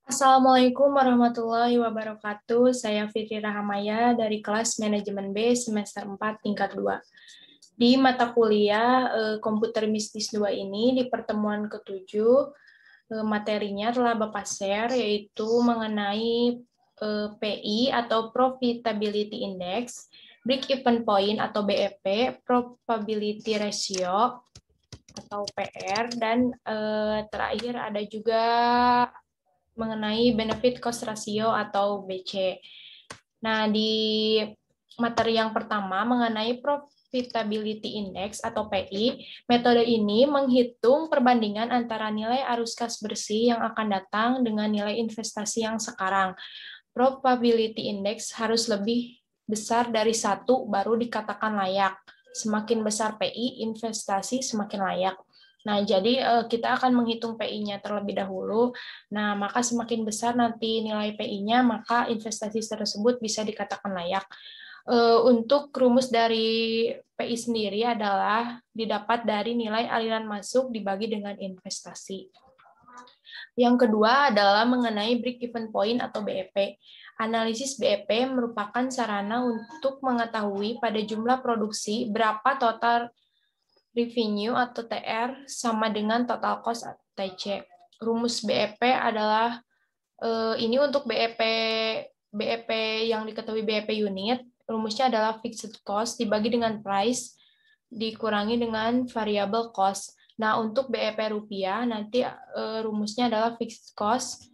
Assalamualaikum warahmatullahi wabarakatuh. Saya Fitri Rahamaya dari kelas Manajemen B semester 4 tingkat 2. Di mata kuliah Komputer Bisnis 2 ini di pertemuan ke-7 materinya telah Bapak share yaitu mengenai PI atau Profitability Index, Break-Even Point atau BEP, Probability Ratio atau PR, dan terakhir ada juga mengenai benefit cost ratio atau BC. Nah, di materi yang pertama mengenai profitability index atau PI, metode ini menghitung perbandingan antara nilai arus kas bersih yang akan datang dengan nilai investasi yang sekarang. Probability index harus lebih besar dari 1 baru dikatakan layak. Semakin besar PI, investasi semakin layak. Nah, jadi kita akan menghitung PI-nya terlebih dahulu. Nah, maka semakin besar nanti nilai PI-nya, maka investasi tersebut bisa dikatakan layak. Untuk rumus dari PI sendiri adalah didapat dari nilai aliran masuk dibagi dengan investasi. Yang kedua adalah mengenai break-even point atau BEP. Analisis BEP merupakan sarana untuk mengetahui pada jumlah produksi berapa total revenue atau TR sama dengan total cost atau TC. Rumus BEP adalah ini untuk BEP yang diketahui BEP unit, rumusnya adalah fixed cost dibagi dengan price dikurangi dengan variable cost. Nah, untuk BEP rupiah nanti rumusnya adalah fixed cost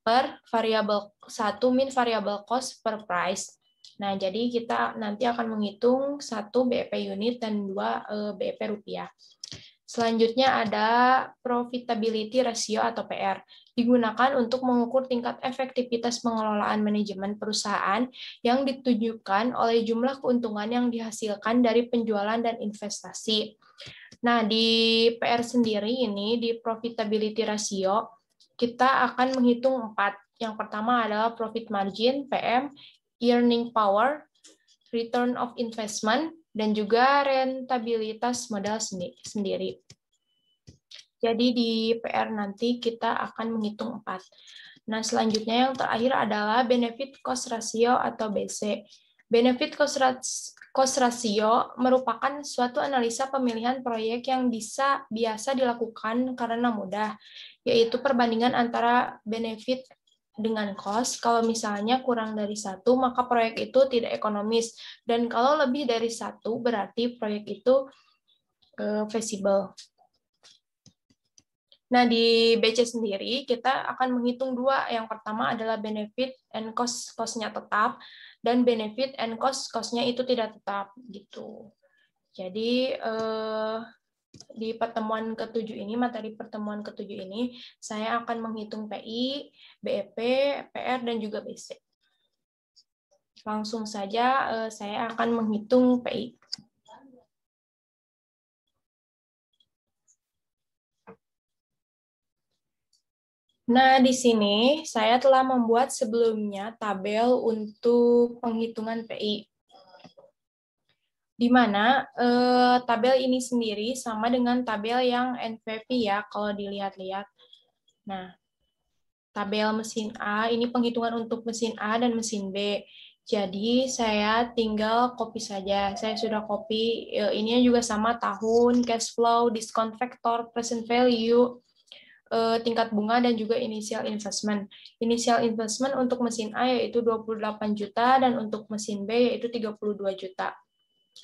per variable 1 min variable cost per price. Nah, jadi kita nanti akan menghitung 1 BEP unit dan 2 BEP rupiah. Selanjutnya ada profitability ratio atau PR. Digunakan untuk mengukur tingkat efektivitas pengelolaan manajemen perusahaan yang ditujukan oleh jumlah keuntungan yang dihasilkan dari penjualan dan investasi. Nah, di PR sendiri ini, di profitability ratio, kita akan menghitung 4. Yang pertama adalah profit margin, PM, earning power, return of investment, dan juga rentabilitas modal sendiri. Jadi di PR nanti kita akan menghitung 4. Nah, selanjutnya yang terakhir adalah benefit cost ratio atau BC. Benefit cost ratio merupakan suatu analisa pemilihan proyek yang biasa dilakukan karena mudah, yaitu perbandingan antara benefit dengan cost. Kalau misalnya kurang dari 1, maka proyek itu tidak ekonomis. Dan kalau lebih dari 1, berarti proyek itu feasible. Nah, di BC sendiri kita akan menghitung 2. Yang pertama adalah benefit and cost-nya tetap, dan benefit and cost-nya itu tidak tetap gitu. Jadi di pertemuan ke-7 ini, materi pertemuan ke-7 ini, saya akan menghitung PI, BEP, PR, dan juga BC. Langsung saja saya akan menghitung PI. Nah, di sini saya telah membuat sebelumnya tabel untuk penghitungan PI. Di mana tabel ini sendiri sama dengan tabel yang NPV ya, kalau dilihat-lihat. Nah, tabel mesin A, ini penghitungan untuk mesin A dan mesin B. Jadi, saya tinggal copy saja. Saya sudah copy, ini juga sama tahun, cash flow, discount factor, present value, tingkat bunga, dan juga initial investment. Initial investment untuk mesin A yaitu 28 juta, dan untuk mesin B yaitu 32 juta.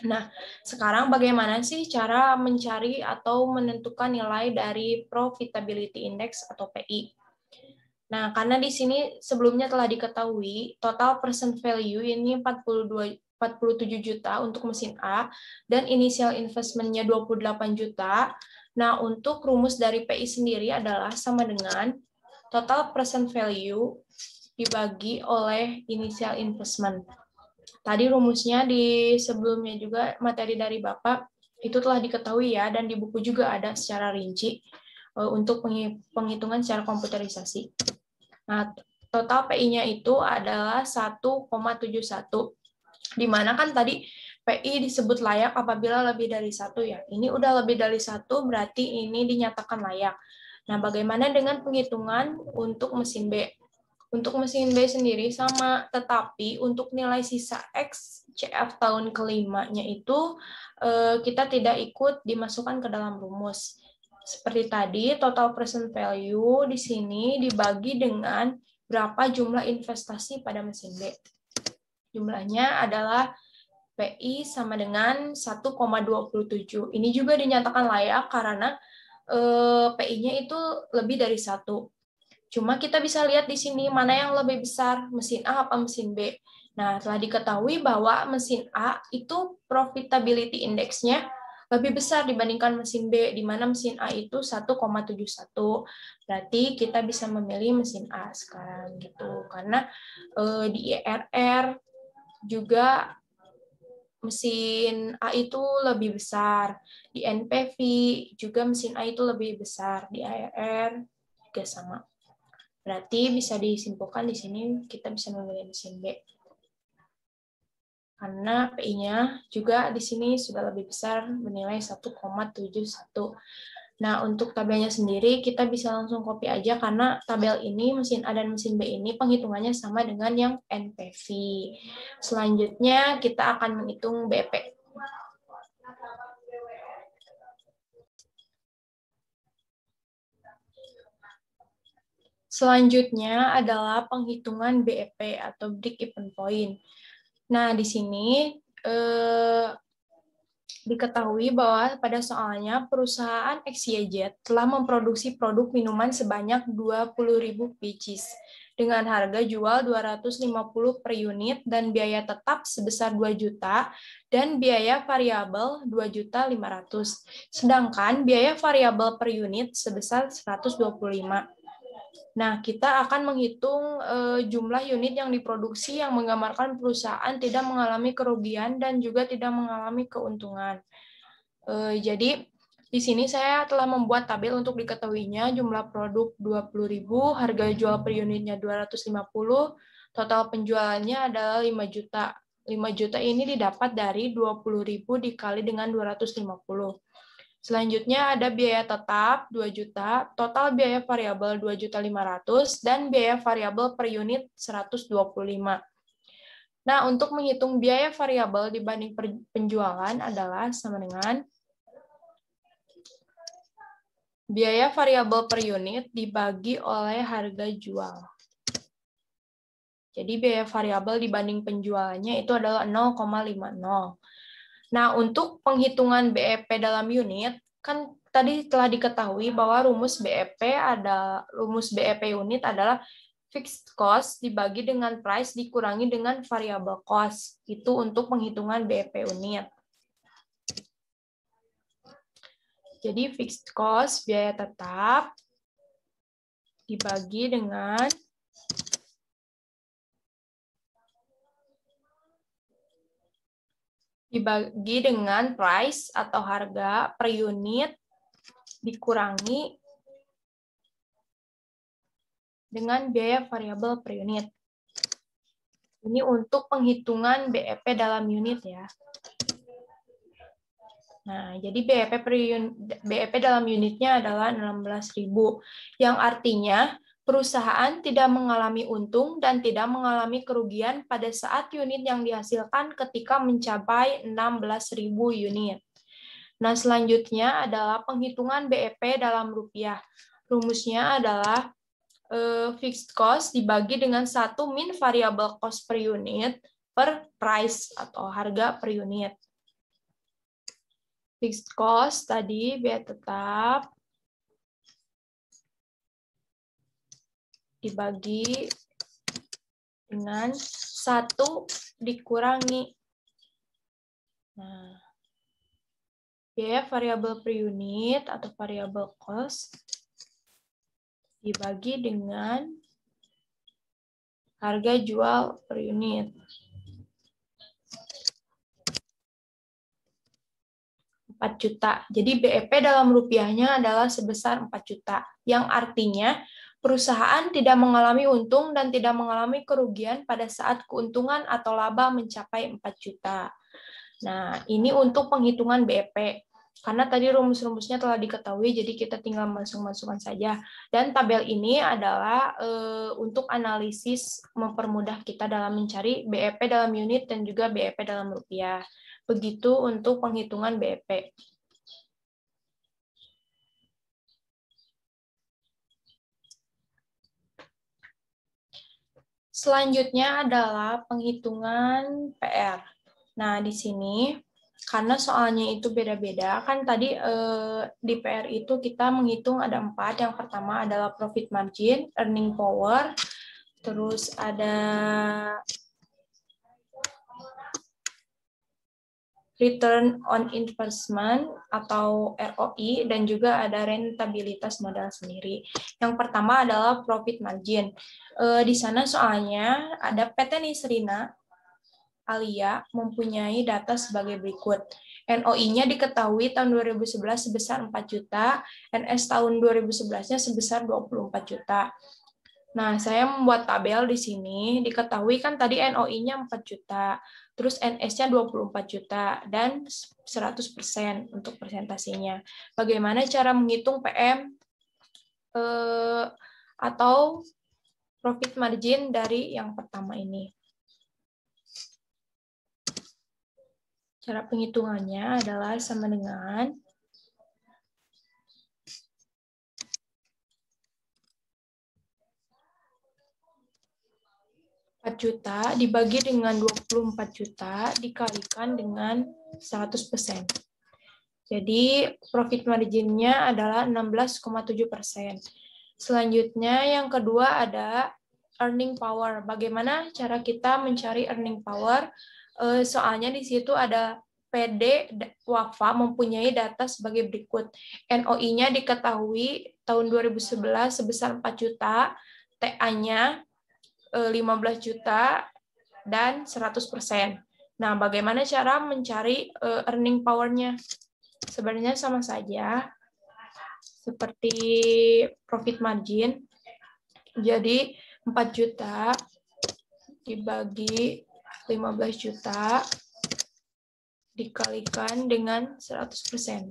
Nah, sekarang bagaimana sih cara mencari atau menentukan nilai dari profitability index atau PI? Nah, karena di sini sebelumnya telah diketahui total present value ini 47 juta untuk mesin A dan initial investment-nya 28 juta. Nah, untuk rumus dari PI sendiri adalah sama dengan total present value dibagi oleh initial investment. Tadi rumusnya di sebelumnya juga materi dari Bapak itu telah diketahui ya, dan di buku juga ada secara rinci untuk penghitungan secara komputerisasi. Nah, total PI-nya itu adalah 1,71. Di mana kan tadi PI disebut layak apabila lebih dari 1 ya. Ini udah lebih dari 1 berarti ini dinyatakan layak. Nah, bagaimana dengan penghitungan untuk mesin B? Untuk mesin B sendiri sama, tetapi untuk nilai sisa X CF tahun kelimanya itu kita tidak ikut dimasukkan ke dalam rumus. Seperti tadi, total present value di sini dibagi dengan berapa jumlah investasi pada mesin B. Jumlahnya adalah PI sama dengan 1,27. Ini juga dinyatakan layak karena PI-nya itu lebih dari 1. Cuma kita bisa lihat di sini mana yang lebih besar, mesin A apa mesin B. Nah, telah diketahui bahwa mesin A itu profitability index-nya lebih besar dibandingkan mesin B, di mana mesin A itu 1,71. Berarti kita bisa memilih mesin A sekarang gitu. Karena di IRR juga mesin A itu lebih besar. Di NPV juga mesin A itu lebih besar. Di IRR juga sama. Berarti bisa disimpulkan di sini kita bisa memilih mesin B. Karena PI-nya juga di sini sudah lebih besar bernilai 1,71. Nah, untuk tabelnya sendiri kita bisa langsung copy aja karena tabel ini mesin A dan mesin B ini penghitungannya sama dengan yang NPV. Selanjutnya kita akan menghitung BP. Selanjutnya adalah penghitungan BEP atau break-even point. Nah, di sini diketahui bahwa pada soalnya perusahaan XYZ telah memproduksi produk minuman sebanyak 20.000 pieces dengan harga jual 250 per unit dan biaya tetap sebesar 2 juta dan biaya variabel 2.500.000. Sedangkan biaya variabel per unit sebesar 125. Nah, kita akan menghitung jumlah unit yang diproduksi yang menggambarkan perusahaan tidak mengalami kerugian dan juga tidak mengalami keuntungan. Jadi, di sini saya telah membuat tabel untuk diketahuinya jumlah produk 20.000, harga jual per unitnya 250, total penjualannya adalah 5 juta. 5 juta ini didapat dari 20.000 dikali dengan 250. Selanjutnya ada biaya tetap 2 juta, total biaya variabel 2.500.000 dan biaya variabel per unit 125. Nah, untuk menghitung biaya variabel dibanding penjualan adalah sama dengan biaya variabel per unit dibagi oleh harga jual. Jadi biaya variabel dibanding penjualannya itu adalah 0,50. Nah, untuk penghitungan BEP dalam unit, kan tadi telah diketahui bahwa rumus BEP unit adalah fixed cost dibagi dengan price dikurangi dengan variable cost. Itu untuk penghitungan BEP unit. Jadi fixed cost, biaya tetap, dibagi dengan price atau harga per unit dikurangi dengan biaya variabel per unit. Ini untuk penghitungan BEP dalam unit ya. Nah, jadi BEP dalam unitnya adalah 16.000, yang artinya perusahaan tidak mengalami untung dan tidak mengalami kerugian pada saat unit yang dihasilkan ketika mencapai 16.000 unit. Nah, selanjutnya adalah penghitungan BEP dalam rupiah. Rumusnya adalah fixed cost dibagi dengan 1 min variable cost per unit per price atau harga per unit. Fixed cost tadi biaya tetap dibagi dengan 1 dikurangi. Nah, biaya variabel per unit atau variable cost dibagi dengan harga jual per unit. 4 juta. Jadi BEP dalam rupiahnya adalah sebesar 4 juta. Yang artinya perusahaan tidak mengalami untung dan tidak mengalami kerugian pada saat keuntungan atau laba mencapai 4 juta. Nah, ini untuk penghitungan BEP. Karena tadi rumus-rumusnya telah diketahui, jadi kita tinggal masuk-masukkan saja. Dan tabel ini adalah untuk analisis mempermudah kita dalam mencari BEP dalam unit dan juga BEP dalam rupiah. Begitu untuk penghitungan BEP. Selanjutnya adalah penghitungan PR. Nah, di sini karena soalnya itu beda-beda, kan tadi di PR itu kita menghitung ada 4. Yang pertama adalah profit margin, earning power, terus ada return on investment atau ROI, dan juga ada rentabilitas modal sendiri. Yang pertama adalah profit margin. Di sana soalnya ada PT Nisrina Alia mempunyai data sebagai berikut. NOI-nya diketahui tahun 2011 sebesar 4 juta, NS tahun 2011-nya sebesar 24 juta. Nah, saya membuat tabel di sini, diketahui kan tadi NOI-nya 4 juta, terus NS-nya 24 juta, dan 100% untuk presentasinya. Bagaimana cara menghitung PM atau profit margin dari yang pertama ini? Cara penghitungannya adalah sama dengan 4 juta dibagi dengan 24 juta dikalikan dengan 100%. Jadi profit margin-nya adalah 16,7%. Selanjutnya yang kedua ada earning power. Bagaimana cara kita mencari earning power? Soalnya di situ ada PD Wafa mempunyai data sebagai berikut. NOI-nya diketahui tahun 2011 sebesar 4 juta, TA-nya 15 juta, dan 100%. Nah, bagaimana cara mencari earning power-nya? Sebenarnya sama saja seperti profit margin. Jadi 4 juta dibagi 15 juta dikalikan dengan 100%.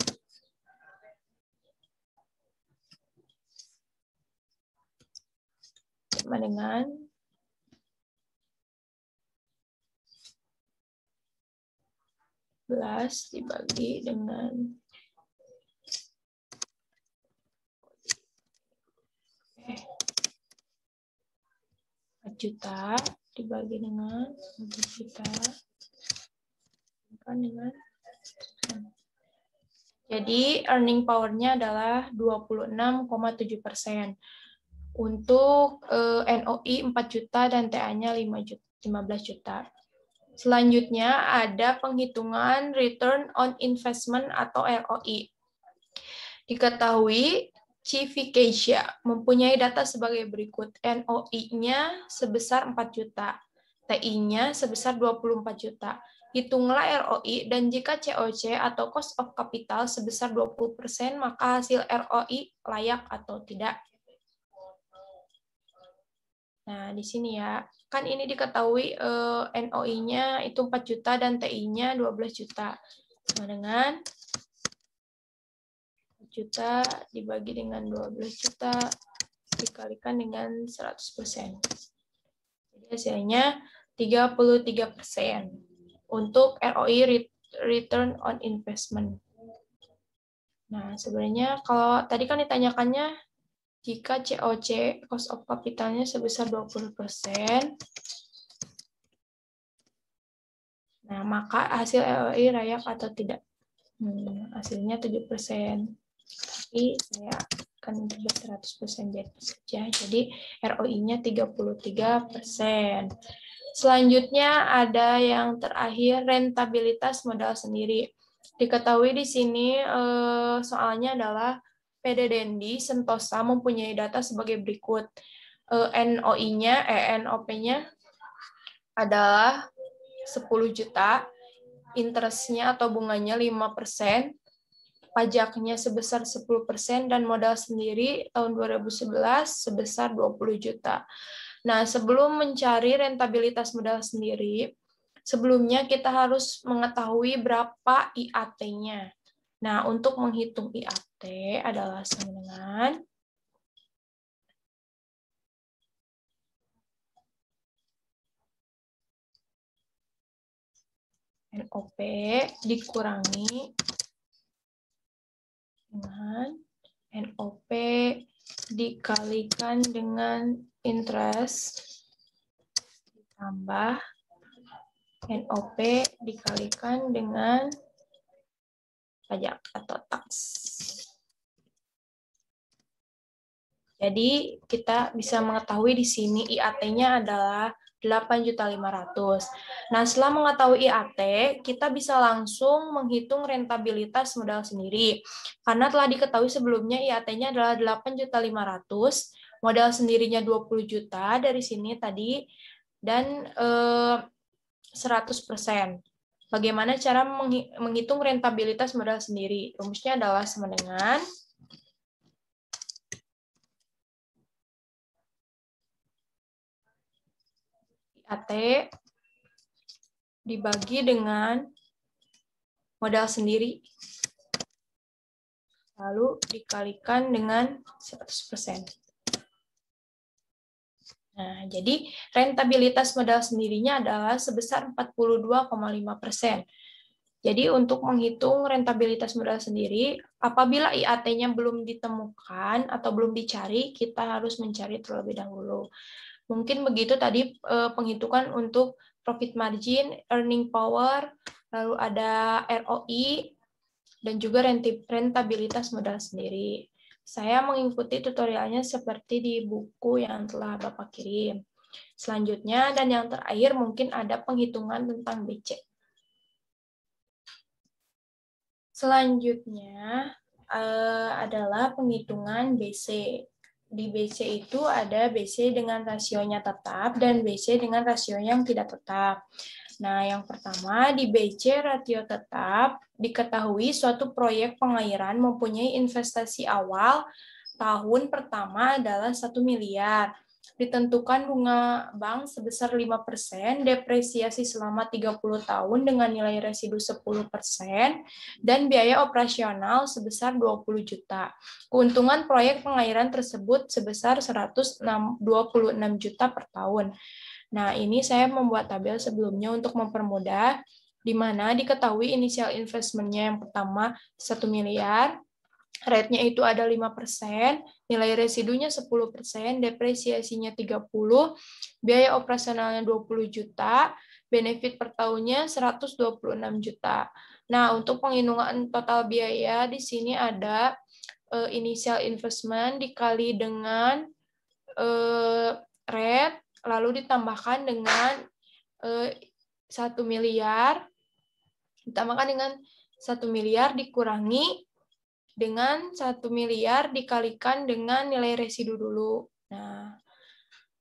Sama dengan 11 dibagi dengan 4 juta dibagi dengan 4 juta dengan. Jadi earning power-nya adalah 26,7%. Untuk NOI 4 juta dan TA-nya 15 juta. Selanjutnya ada penghitungan return on investment atau ROI. Diketahui Civicasia mempunyai data sebagai berikut. NOI-nya sebesar 4 juta, TI-nya sebesar 24 juta. Hitunglah ROI, dan jika COC atau cost of capital sebesar 20%, maka hasil ROI layak atau tidak. Nah, di sini ya, kan ini diketahui NOI-nya itu 4 juta dan TI-nya 12 juta. Sama dengan 4 juta dibagi dengan 12 juta dikalikan dengan 100%. Jadi hasilnya 33% untuk ROI, return on investment. Nah, sebenarnya kalau tadi kan ditanyakannya jika COC, cost of capital-nya sebesar 20%, nah maka hasil ROI layak atau tidak? Hasilnya 7%. Tapi saya akan coba 100% saja. Jadi ROI-nya 33%. Selanjutnya ada yang terakhir, rentabilitas modal sendiri. Diketahui di sini soalnya adalah PD Dendi Sentosa mempunyai data sebagai berikut. NOP-nya adalah 10 juta, interest-nya atau bunganya 5%, pajaknya sebesar 10%, dan modal sendiri tahun 2011 sebesar 20 juta. Nah, sebelum mencari rentabilitas modal sendiri, sebelumnya kita harus mengetahui berapa IAT-nya. Nah, untuk menghitung IAT adalah sama dengan NOP dikurangi dengan NOP dikalikan dengan interest ditambah NOP dikalikan dengan pajak atau tax. Jadi kita bisa mengetahui di sini IAT-nya adalah 8.500.000. Nah, setelah mengetahui IAT, kita bisa langsung menghitung rentabilitas modal sendiri. Karena telah diketahui sebelumnya IAT-nya adalah 8.500.000, modal sendirinya 20 juta dari sini tadi, dan 100%. Bagaimana cara menghitung rentabilitas modal sendiri? Rumusnya adalah sama dengan IAT dibagi dengan modal sendiri, lalu dikalikan dengan 100%. Nah, jadi rentabilitas modal sendirinya adalah sebesar 42,5%. Jadi untuk menghitung rentabilitas modal sendiri, apabila IAT-nya belum ditemukan atau belum dicari, kita harus mencari terlebih dahulu. Mungkin begitu tadi penghitungan untuk profit margin, earning power, lalu ada ROI, dan juga rentabilitas modal sendiri. Saya mengikuti tutorialnya seperti di buku yang telah Bapak kirim. Selanjutnya, dan yang terakhir mungkin ada penghitungan tentang BC. Selanjutnya adalah penghitungan BC. Di BC itu ada BC dengan rasionya tetap dan BC dengan rasio yang tidak tetap. Nah, yang pertama di BC rasio tetap diketahui suatu proyek pengairan mempunyai investasi awal tahun pertama adalah 1 miliar. Ditentukan bunga bank sebesar 5%, depresiasi selama 30 tahun dengan nilai residu 10%, dan biaya operasional sebesar 20 juta. Keuntungan proyek pengairan tersebut sebesar 126 juta per tahun. Nah, ini saya membuat tabel sebelumnya untuk mempermudah, di mana diketahui inisial investment-nya yang pertama 1 miliar, rate-nya itu ada 5%, nilai residunya 10%, depresiasinya 30, biaya operasionalnya 20 juta, benefit per tahunnya 126 juta. Nah, untuk penghitungan total biaya di sini ada initial investment dikali dengan rate, lalu ditambahkan dengan 1 miliar, ditambahkan dengan 1 miliar dikurangi dengan 1 miliar dikalikan dengan nilai residu dulu. Nah,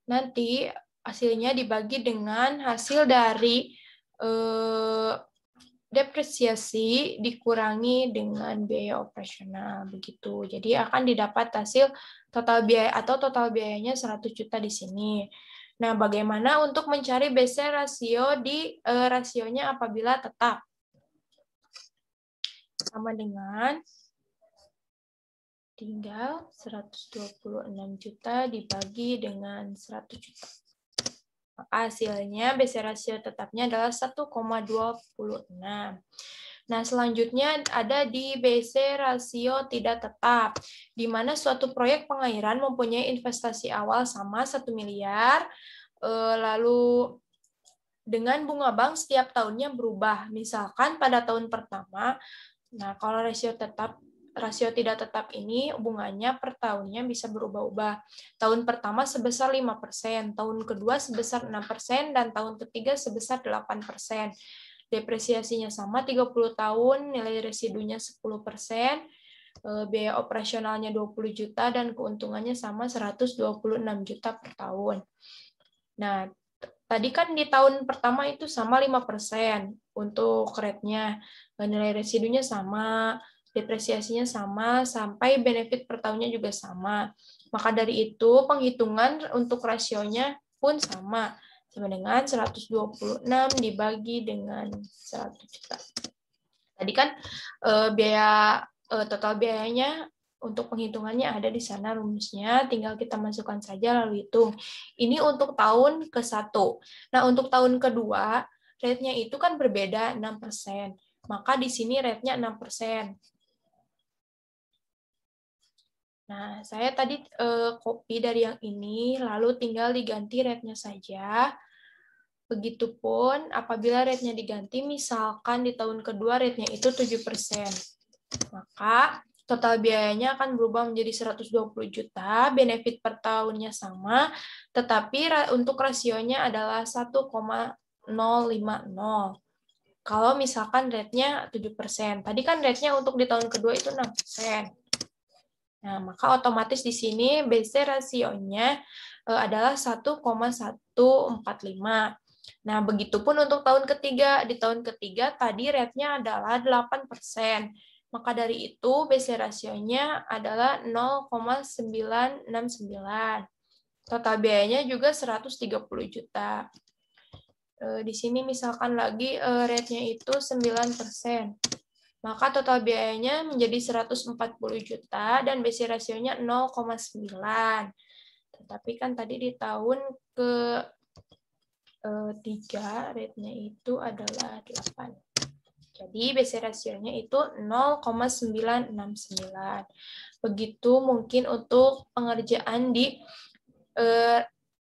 nanti hasilnya dibagi dengan hasil dari depresiasi dikurangi dengan biaya operasional, begitu. Jadi akan didapat hasil total biaya atau total biayanya 100 juta di sini. Nah, bagaimana untuk mencari BC rasio di rasionya apabila tetap? Sama dengan tinggal 126 juta dibagi dengan 100 juta. Maka hasilnya BC rasio tetapnya adalah 1,26. Nah, selanjutnya ada di BC rasio tidak tetap, di mana suatu proyek pengairan mempunyai investasi awal sama 1 miliar, lalu dengan bunga bank setiap tahunnya berubah. Misalkan pada tahun pertama, nah kalau rasio tidak tetap ini bunganya per tahunnya bisa berubah-ubah. Tahun pertama sebesar 5%, tahun kedua sebesar 6%, dan tahun ketiga sebesar 8%. Depresiasinya sama 30 tahun, nilai residunya 10%, biaya operasionalnya 20 juta, dan keuntungannya sama 126 juta per tahun. Nah, tadi kan di tahun pertama itu sama 5% untuk rate-nya, nilai residunya sama, depresiasinya sama, sampai benefit per tahunnya juga sama. Maka dari itu penghitungan untuk rasionya pun sama dengan 126 dibagi dengan 100 juta. Tadi kan biaya total biayanya untuk penghitungannya ada di sana rumusnya, tinggal kita masukkan saja lalu hitung. Ini untuk tahun ke-1. Nah, untuk tahun kedua, rate-nya itu kan berbeda 6%. Maka di sini rate-nya 6%. Nah, saya tadi copy dari yang ini, lalu tinggal diganti rate-nya saja. Begitupun apabila rate-nya diganti, misalkan di tahun kedua rate-nya itu 7%. Maka total biayanya akan berubah menjadi 120 juta, benefit per tahunnya sama, tetapi untuk rasionya adalah 1,050. Kalau misalkan rate-nya 7%. Tadi kan rate-nya untuk di tahun kedua itu 6%. Nah, maka otomatis di sini BC rasionya adalah 1,145. Nah, begitupun untuk tahun ketiga. Di tahun ketiga tadi rate-nya adalah 8%. Maka dari itu BC rasionya adalah 0,969. Total biayanya juga 130 juta. Di sini misalkan lagi rate-nya itu 9%. Maka total biayanya menjadi 140 juta dan BC rasionya 0,9. Tetapi kan tadi di tahun ke-3 rate-nya itu adalah 8. Jadi BC rasionya itu 0,969. Begitu mungkin untuk pengerjaan di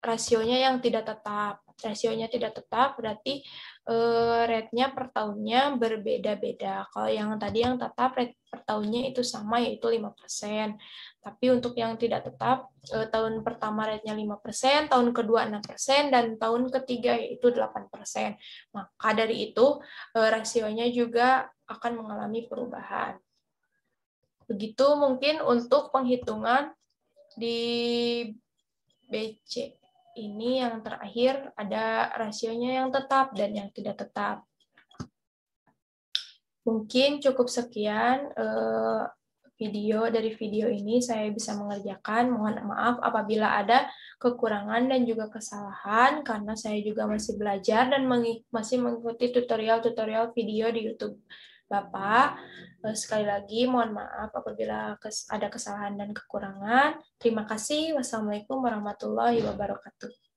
rasionya yang tidak tetap. Rasionya tidak tetap berarti rate-nya per tahunnya berbeda-beda. Kalau yang tadi yang tetap rate per tahunnya itu sama yaitu 5%. Tapi untuk yang tidak tetap tahun pertama rate-nya 5%, tahun kedua 6%, dan tahun ketiga yaitu 8%. Maka dari itu rasionya juga akan mengalami perubahan. Begitu mungkin untuk penghitungan di BC. Ini yang terakhir ada rasionya yang tetap dan yang tidak tetap. Mungkin cukup sekian dari video ini saya bisa mengerjakan. Mohon maaf apabila ada kekurangan dan juga kesalahan karena saya juga masih belajar dan masih mengikuti tutorial-tutorial video di YouTube Bapak. Sekali lagi mohon maaf apabila ada kesalahan dan kekurangan. Terima kasih. Wassalamualaikum warahmatullahi wabarakatuh.